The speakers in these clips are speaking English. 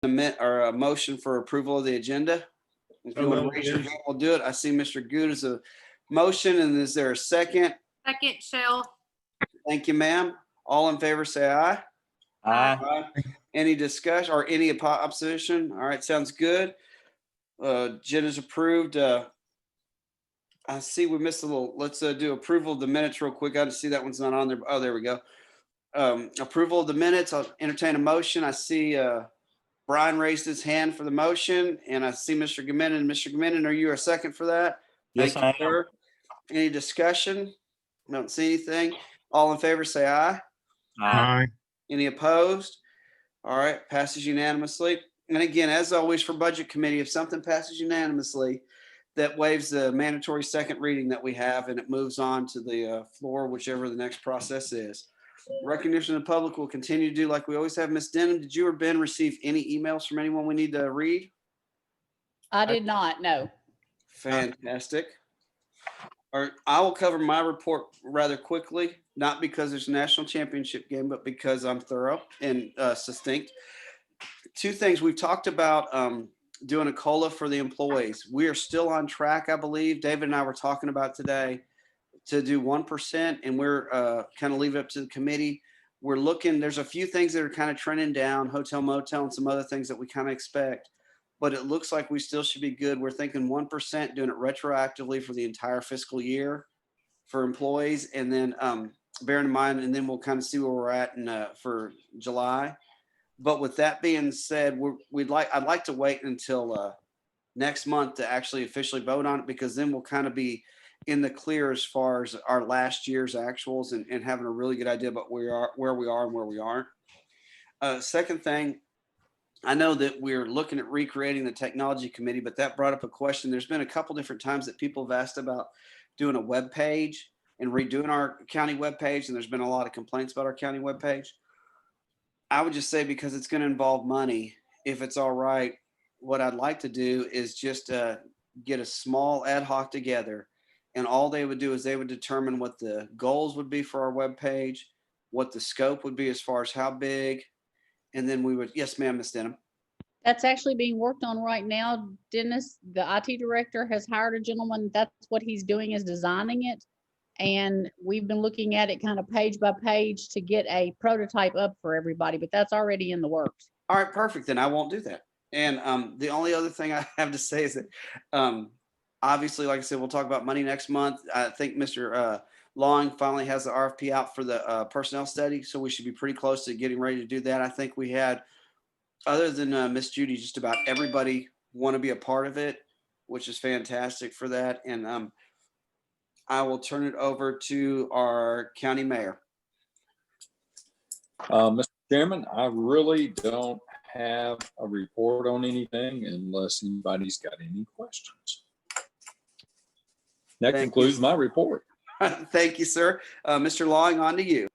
a motion for approval of the agenda? If you want to raise your hand, we'll do it. I see Mr. Good as a motion, and is there a second? Second, Shell. Thank you, ma'am. All in favor, say aye. Aye. Any discussion or any opposition? All right, sounds good. Agenda's approved. I see we missed a little. Let's do approval of the minutes real quick. I just see that one's not on there. Oh, there we go. Approval of the minutes. I'll entertain a motion. I see Brian raised his hand for the motion, and I see Mr. Gaminnen. Mr. Gaminnen, are you a second for that? Yes, Thank you, I am. sir. Any discussion? Don't see anything. All in favor, say aye. Aye. Any opposed? All right, passes unanimously. And again, as always for Budget Committee, if something passes unanimously, that waives the mandatory second reading that we have, and it moves on to the floor, whichever the next process is. Recognition of the public will continue to do like we always have. Ms. Denham, did you or Ben receive any emails from anyone we need to read? I did not, no. Fantastic. All right, I will cover my report rather quickly, not because there's a national championship game, but because I'm thorough and succinct. Two things we've talked about doing a COLA for the employees. We are still on track, I believe. David and I were talking about today to do 1%, and we're kind of leave it up to the committee. We're looking, there's a few things that are kind of trending down, hotel, motel, and some other things that we kind of expect, but it looks like we still should be good. We're thinking 1%, doing it retroactively for the entire fiscal year for employees. And then bearing in mind, and then we'll kind of see where we're at for July. But with that being said, I'd like to wait until next month to actually officially vote on it, because then we'll kind of be in the clear as far as our last year's actuals and having a really good idea about where we are and where we aren't. Second thing, I know that we're looking at recreating the technology committee, but that brought up a question. There's been a couple different times that people have asked about doing a web page and redoing our county web page, and there's been a lot of complaints about our county web page. I would just say, because it's going to involve money, if it's all right, what I'd like to do is just get a small ad hoc together, and all they would do is they would determine what the goals would be for our webpage, what the scope would be as far as how big, and then we would, yes, ma'am, Ms. Denham. That's actually being worked on right now. Dennis, the IT director, has hired a gentleman. That's what he's doing, is designing it. And we've been looking at it kind of page by page to get a prototype up for everybody, but that's already in the works. All right, perfect. Then I won't do that. And the only other thing I have to say is that obviously, like I said, we'll talk about money next month. I think Mr. Long finally has the RFP out for the personnel study, so we should be pretty close to getting ready to do that. I think we had, other than Miss Judy, just about everybody want to be a part of it, which is fantastic for that. And I will turn it over to our county mayor. Mr. Chairman, I really don't have a report on anything unless anybody's got any questions. That concludes my report. Thank you, sir. Mr. Long, on to you.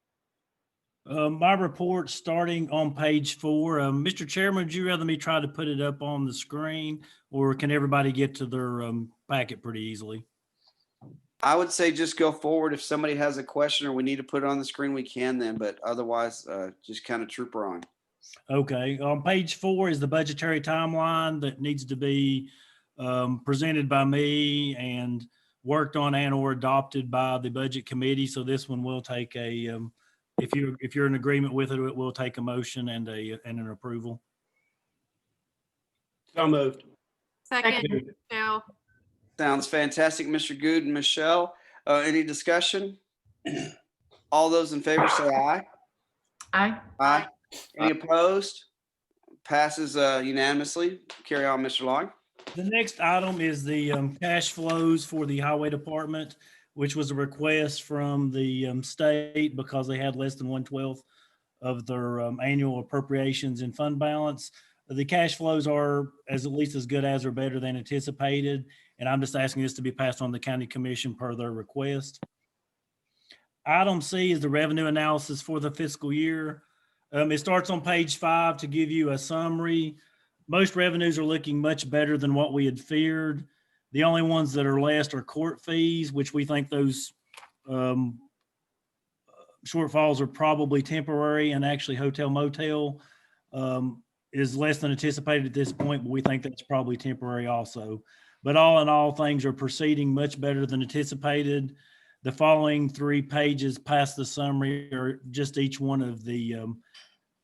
My report starting on page 4. Mr. Chairman, would you rather me try to put it up on the screen, or can everybody get to their packet pretty easily? I would say just go forward. If somebody has a question or we need to put it on the screen, we can then, but otherwise just kind of trooper on. Okay. On page 4 is the budgetary timeline that needs to be presented by me and worked on and or adopted by the budget committee. So this one will take a, if you're in agreement with it, it will take a motion and an approval. So moved. Second, Shell. Sounds fantastic, Mr. Good and Michelle. Any discussion? All those in favor say aye. Aye. Aye. Any opposed? Passes unanimously. Carry on, Mr. Long. The next item is the cash flows for the highway department, which was a request from the state because they had less than 1/12 of their annual appropriations and fund balance. The cash flows are at least as good as or better than anticipated, and I'm just asking this to be passed on to the county commission per their request. Item C is the revenue analysis for the fiscal year. It starts on page 5 to give you a summary. Most revenues are looking much better than what we had feared. The only ones that are less are court fees, which we think those shortfalls are probably temporary, and actually hotel motel. is less than anticipated at this point, but we think that's probably temporary also. But all in all, things are proceeding much better than anticipated. The following 3 pages past the summary are just each one of the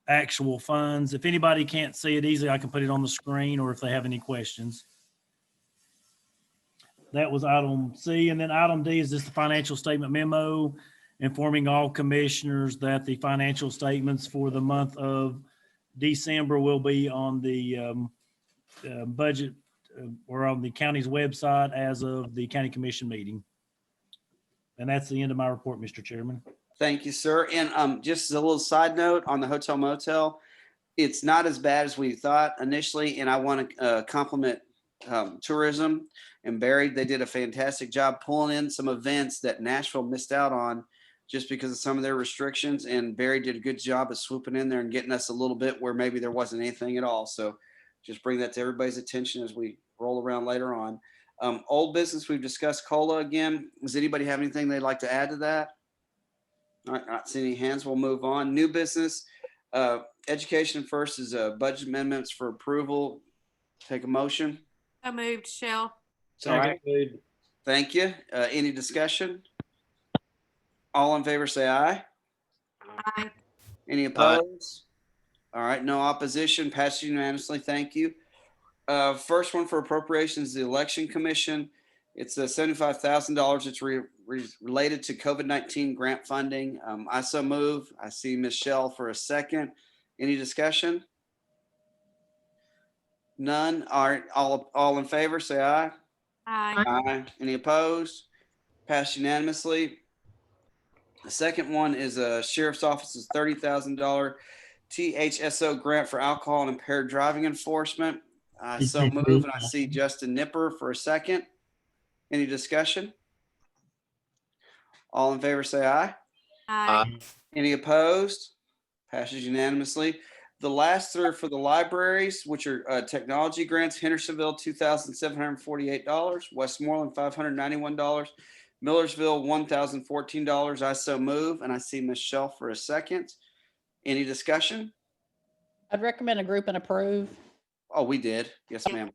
actual funds. If anybody can't see it easily, I can put it on the screen, or if they have any questions. That was item C. And then item D is just the financial statement memo informing all commissioners that the financial statements for the month of December will be on the budget or on the county's website as of the county commission meeting. And that's the end of my report, Mr. Chairman. Thank you, sir. And just as a little side note on the hotel motel, it's not as bad as we thought initially. And I want to compliment tourism and Barry. They did a fantastic job pulling in some events that Nashville missed out on just because of some of their restrictions. And Barry did a good job of swooping in there and getting us a little bit where maybe there wasn't anything at all. So just bring that to everybody's attention as we roll around later on. Old business, we've discussed COLA again. Does anybody have anything they'd like to add to that? All right, not seeing any hands, we'll move on. New business, education first is budget amendments for approval. Take a motion. So moved, Shell. All right, thank you. Any discussion? All in favor, say aye. Aye. Any opposed? All right, no opposition, passed unanimously. Thank you. First one for appropriations, the election commission. It's $75,000. It's related to COVID-19 grant funding. I so move. I see Ms. Shell for a second. Any discussion? None. All right, all in favor, say aye. Aye. Aye. Any opposed? Passed unanimously. The second one is a sheriff's office's $30,000 THSO grant for alcohol and impaired driving enforcement. I so move, and I see Justin Nipper for a second. Any discussion? All in favor, say aye. Aye. Any opposed? Passes unanimously. The last three are for the libraries, which are technology grants. Hendersonville, $2,748. Westmoreland, $591. Millersville, $1,014. I so move, and I see Ms. Shell for a second. Any discussion? I'd recommend a group and approve. Oh, we did. Yes, ma'am.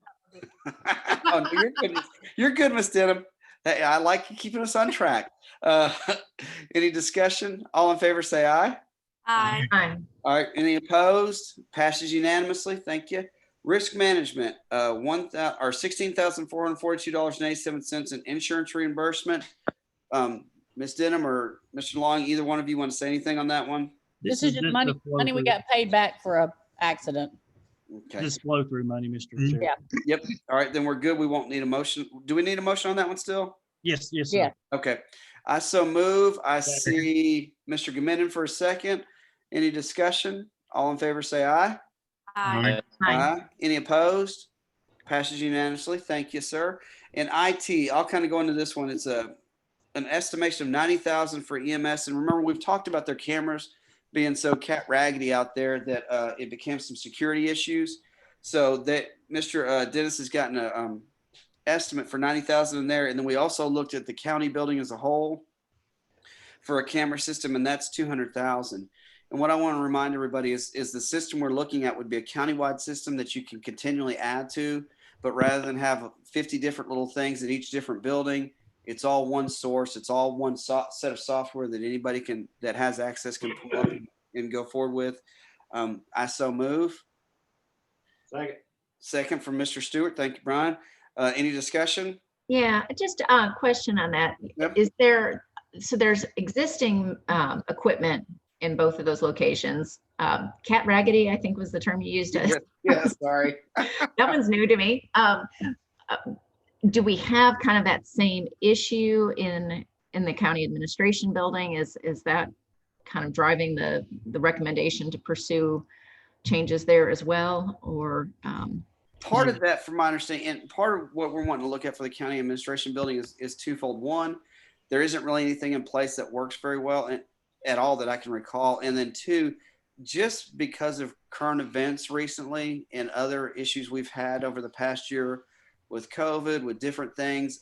Oh, no, you're good. You're good, Ms. Denham. Hey, I like you keeping us on track. Any discussion? All in favor, say aye. Aye. Aye. All right. Any opposed? Passes unanimously. Thank you. Risk management, $16,442.87 in insurance reimbursement. Ms. Denham or Mr. Long, either one of you want to say anything on that one? This is just money we got paid back for a accident. Okay. Just flow through money, Mr. Chair. Yeah. Yep. All right, then we're good. We won't need a motion. Do we need a motion on that one still? Yes, yes, sir. Yeah. Okay. I so move. I see Mr. Gaminon for a second. Any discussion? All in favor, say aye. Aye. Aye. Any opposed? Passes unanimously. Thank you, sir. And IT, I'll kind of go into this one. It's an estimation of $90,000 for EMS. And remember, we've talked about their cameras being so cat raggedy out there that it became some security issues. So that Mr. Dennis has gotten a estimate for $90,000 in there. And then we also looked at the county building as a whole for a camera system, and that's $200,000. And what I want to remind everybody is the system we're looking at would be a countywide system that you can continually add to, but rather than have 50 different little things at each different building, it's all one source. It's all one set of software that anybody that has access can pull up and go forward with. I so move. Second from Mr. Stewart. Thank you, Brian. Any discussion? Yeah, just a question on that. Yep. There's existing equipment in both of those locations. Cat raggedy, I think was the term you used. Yeah, sorry. That one's new to me. Do we have kind of that same issue in the county administration building? Is that kind of driving the recommendation to pursue changes there as well? Or part of that, from my understanding, and part of what we're wanting to look at for the county administration building is twofold. One, there isn't really anything in place that works very well at all that I can recall. And then two, just because of current events recently and other issues we've had over the past year with COVID, with different things,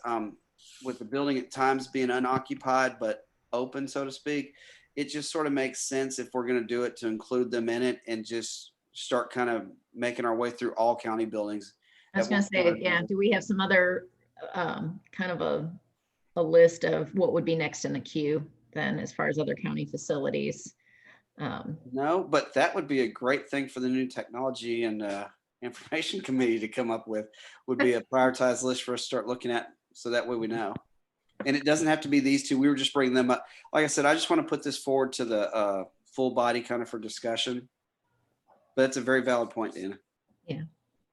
with the building at times being unoccupied but open, so to speak, it just sort of makes sense if we're going to do it to include them in it and just start kind of making our way through all county buildings. I was at gonna one say, point or yeah, another. do we have some other, kind of a list of what would be next in the queue then as far as other county facilities? No, but that would be a great thing for the new technology and information committee to come up with, would be a prioritized list for us to start looking at. So that way we know. And it doesn't have to be these two. We were just bringing them up. Like I said, I just want to put this forward to the full body kind of for discussion. But it's a very valid point, Dana. Yeah.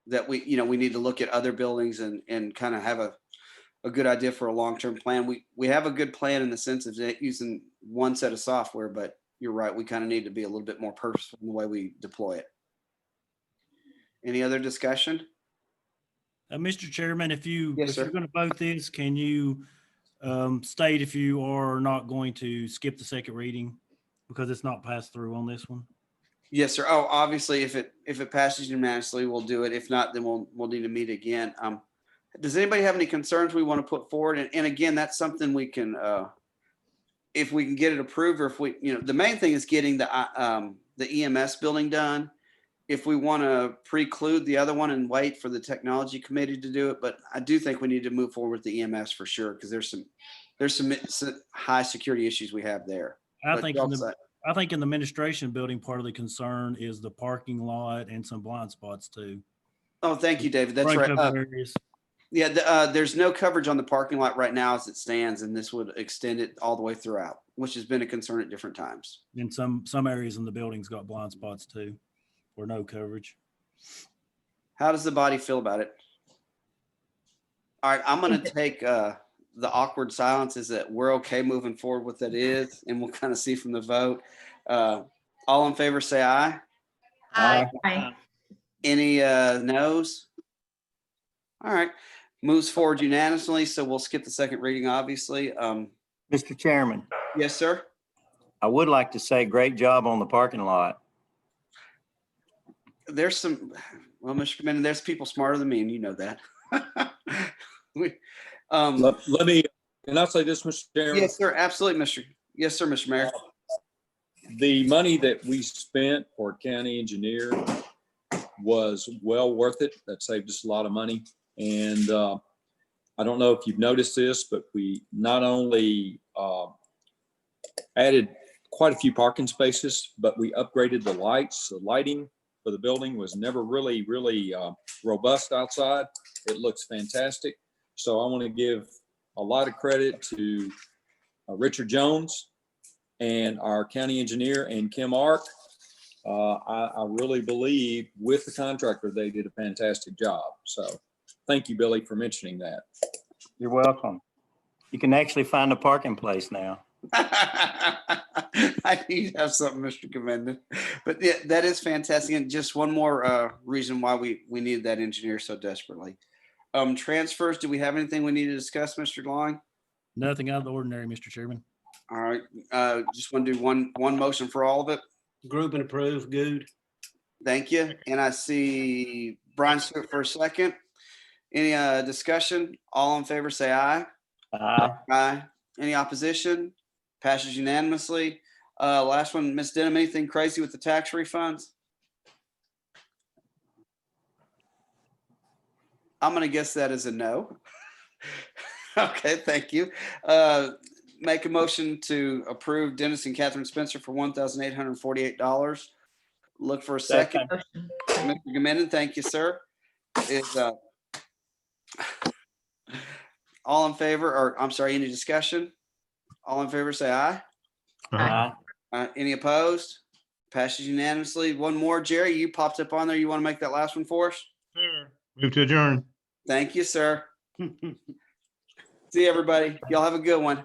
That we need to look at other buildings and kind of have a good idea for a long-term plan. We have a good plan in the sense of using one set of software, but you're right. We kind of need to be a little bit more purposeful in the way we deploy it. Any other discussion? Mr. Chairman, if Yes, you're sir. going to vote this, can you state if you are not going to skip the second reading because it's not passed through on this one? Yes, sir. Oh, obviously, if it passes unanimously, we'll do it. If not, then we'll need to meet again. Does anybody have any concerns we want to put forward? And again, that's something we can, if we can get it approved, or if we, the main thing is getting the EMS building done. If we want to preclude the other one and wait for the technology committee to do it, but I do think we need to move forward with the EMS for sure, because there's some high security issues we have there. I But think y'all in the decide. I think in the administration building, part of the concern is the parking lot and some blind spots too. Oh, thank you, David. That's Front right. cover areas. Yeah, there's no coverage on the parking lot right now as it stands, and this would extend it all the way throughout, which has been a concern at different times. And some areas in the building's got blind spots too, or no coverage. How does the body feel about it? All right, I'm going to take the awkward silence as that we're okay moving forward with that is, and we'll kind of see from the vote. All in favor, say aye. Aye. Any noes? All right, moves forward unanimously, so we'll skip the second reading, obviously. Mr. Chairman, Yes, sir. I would like to say great job on the parking lot. There's some, well, Mr. Commander, there's people smarter than me, and you know that. Let me, can I say this, Mr. Chairman? Yes, sir, absolutely, Mr. Yes, sir, Mr. Mayor. The money that we spent for county engineer was well worth it. That saved us a lot of money. And I don't know if you've noticed this, but we not only added quite a few parking spaces, but we upgraded the lights. The lighting for the building was never really robust outside. It looks fantastic. So I want to give a lot of credit to Richard Jones and our county engineer and Kim Ark. I really believe with the contractor, they did a fantastic job. So thank you, Billy, for mentioning that. You're welcome. You can actually find a parking place now. I need to have something, Mr. Commendon. But yeah, that is fantastic. And just one more reason why we need that engineer so desperately. Transfers, do we have anything we need to discuss, Mr. Long? Nothing out of the ordinary, Mr. Chairman. All right, just want to do one motion for all of it. Group and approve, good. Thank you. And I see Brian Stewart for a second. Any discussion? All in favor, say aye. Aye. Any opposition? Passes unanimously. Last one, Ms. Denham, anything crazy with the tax refunds? I'm going to guess that is a no. Okay, thank you. Make a motion to approve Dennis and Catherine Spencer for $1,848. Look for a second. Mr. Gamenon, thank you, sir. Is all in favor, or I'm sorry, any discussion? All in favor, say aye. Any opposed? Passes unanimously. One more, Jerry, you popped up on there. You want to make that last one for us? Sure. Move to adjourn. Thank you, sir. See you, everybody. Y'all have a good one.